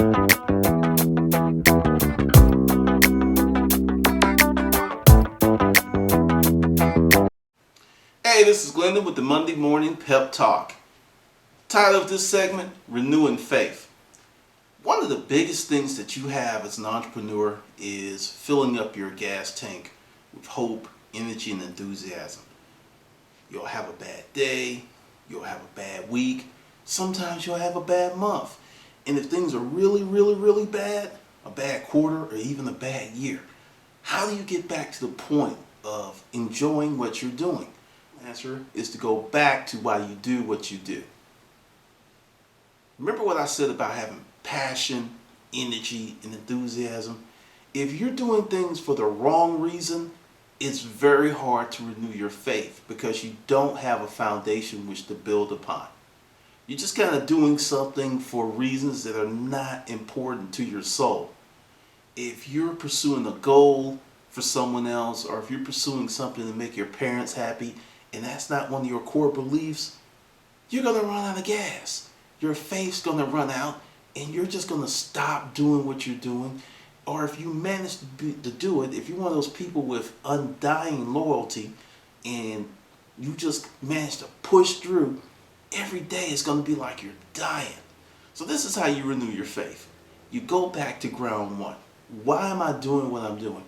Hey, this is Glendon with the Monday Morning Pep Talk. Title of this segment, Renewing Faith. One of the biggest things that you have as an entrepreneur is filling up your gas tank with hope, energy, and enthusiasm. You'll have a bad day, you'll have a bad week, sometimes you'll have a bad month. And if things are really bad, a bad quarter, or even a bad year, how do you get back to the point of enjoying what you're doing? The answer is to go back to why you do what you do. Remember what I said about having passion, energy, and enthusiasm? If you're doing things for the wrong reason, it's very hard to renew your faith because you don't have a foundation which to build upon. You're just kind of doing something for reasons that are not important to your soul. If you're pursuing a goal for someone else, or if you're pursuing something to make your parents happy, and that's not one of your core beliefs, you're going to run out of gas. Your faith's going to run out, and you're just going to stop doing what you're doing. Or if you manage to do it, if you're one of those people with undying loyalty, and you just manage to push through, every day is going to be like you're dying. So this is how you renew your faith. You go back to ground one. Why am I doing what I'm doing?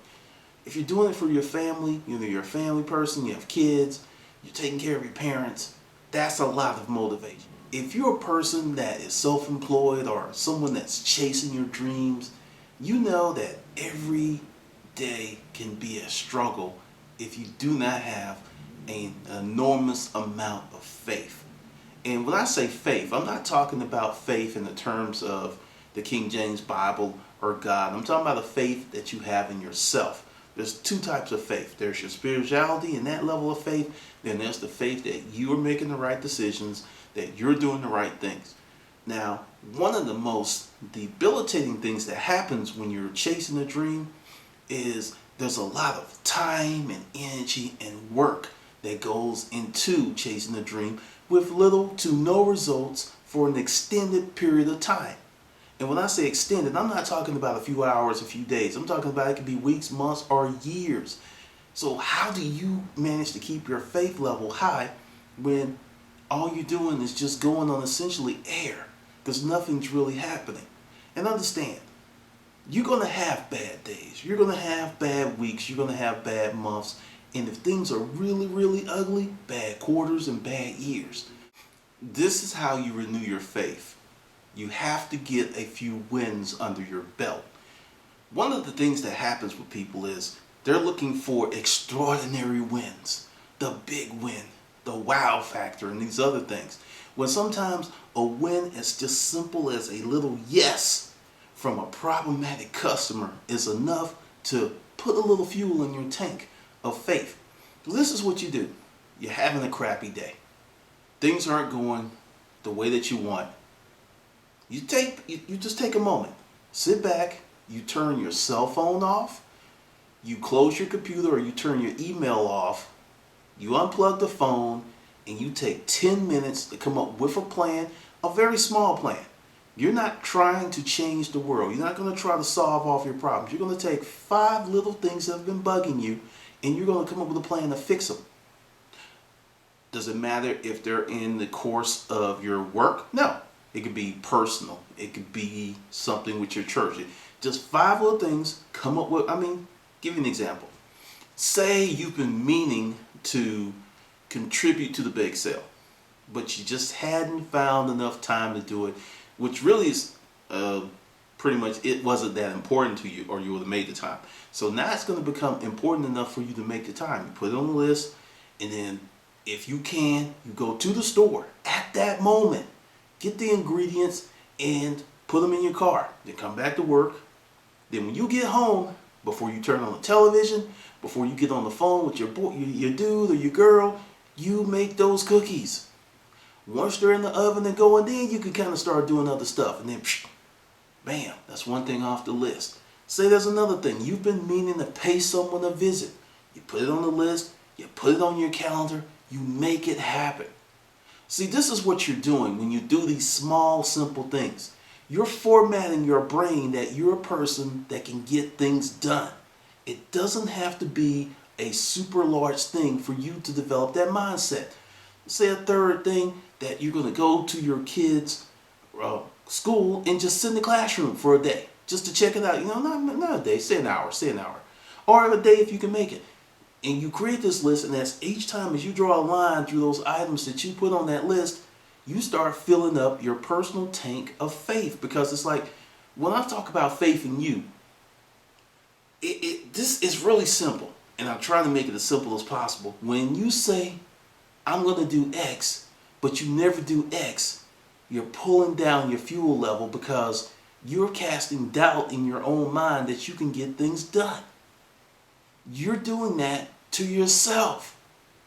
If you're doing it for your family, you're a family person, you have kids, you're taking care of your parents, that's a lot of motivation. If you're a person that is self-employed or someone that's chasing your dreams, you know that every day can be a struggle if you do not have an enormous amount of faith. And when I say faith, I'm not talking about faith in the terms of the King James Bible or God. I'm talking about the faith that you have in yourself. There's two types of faith. There's your spirituality and that level of faith. Then there's the faith that you are making the right decisions, that you're doing the right things. Now, one of the most debilitating things that happens when you're chasing a dream is there's a lot of time and energy and work that goes into chasing a dream with little to no results for an extended period of time. And when I say extended, I'm not talking about a few hours, a few days. I'm talking about it could be weeks, months, or years. So how do you manage to keep your faith level high when all you're doing is just going on essentially air? Because nothing's really happening. And understand, you're going to have bad days. You're going to have bad weeks. You're going to have bad months. And if things are really ugly, bad quarters and bad years. This is how you renew your faith. You have to get a few wins under your belt. One of the things that happens with people is they're looking for extraordinary wins, the big win, the wow factor, and these other things. When sometimes a win is just simple as a little yes from a problematic customer is enough to put a little fuel in your tank of faith. This is what you do. You're having a crappy day. Things aren't going the way that you want. You just take a moment, sit back, you turn your cell phone off, you close your computer or you turn your email off, you unplug the phone, and you take 10 minutes to come up with a plan, a very small plan. You're not trying to change the world. You're not going to try to solve all of your problems. You're going to take 5 little things that have been bugging you, and you're going to come up with a plan to fix them. Does it matter if they're in the course of your work? No. It could be personal. It could be something with your church. Just 5 little things, come up with, give you an example. Say you've been meaning to contribute to the bake sale, but you just hadn't found enough time to do it, which really is pretty much it wasn't that important to you, or you would have made the time. So now it's going to become important enough for you to make the time. You put it on the list, and then if you can, you go to the store at that moment. Get the ingredients and put them in your car. Then come back to work. Then when you get home, before you turn on the television, before you get on the phone with your boy, your dude or your girl, you make those cookies. Once they're in the oven and going, then you can kind of start doing other stuff. And then, bam, that's one thing off the list. Say there's another thing. You've been meaning to pay someone a visit. You put it on the list. You put it on your calendar. You make it happen. See, this is what you're doing when you do these small, simple things. You're formatting your brain that you're a person that can get things done. It doesn't have to be a super large thing for you to develop that mindset. Say a third thing, that you're going to go to your kids' school and just sit in the classroom for a day just to check it out. You know, not a day, say an hour, or a day if you can make it. And you create this list, and that's each time as you draw a line through those items that you put on that list, you start filling up your personal tank of faith. Because it's like, when I talk about faith in you, this is really simple, and I'm trying to make it as simple as possible. When you say, I'm going to do X, but you never do X, you're pulling down your fuel level because you're casting doubt in your own mind that you can get things done. You're doing that to yourself.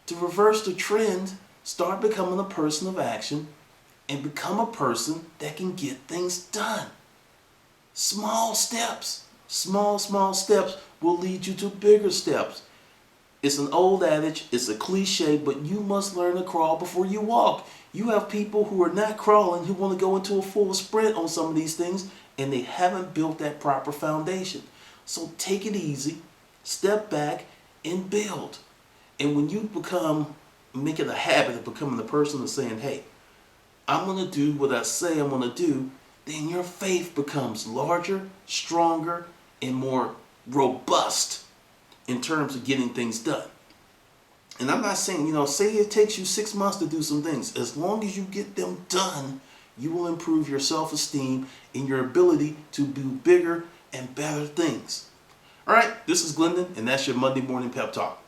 To reverse the trend, start becoming a person of action and become a person that can get things done. Small steps, small steps will lead you to bigger steps. It's an old adage, it's a cliche, but you must learn to crawl before you walk. You have people who are not crawling who want to go into a full sprint on some of these things, and they haven't built that proper foundation. So take it easy, step back, and build. And when you make it a habit of becoming the person of saying, hey, I'm going to do what I say I'm going to do, then your faith becomes larger, stronger, and more robust in terms of getting things done. And I'm not saying, say it takes you 6 months to do some things. As long as you get them done, you will improve your self-esteem and your ability to do bigger and better things. All right, this is Glendon, and that's your Monday Morning Pep Talk.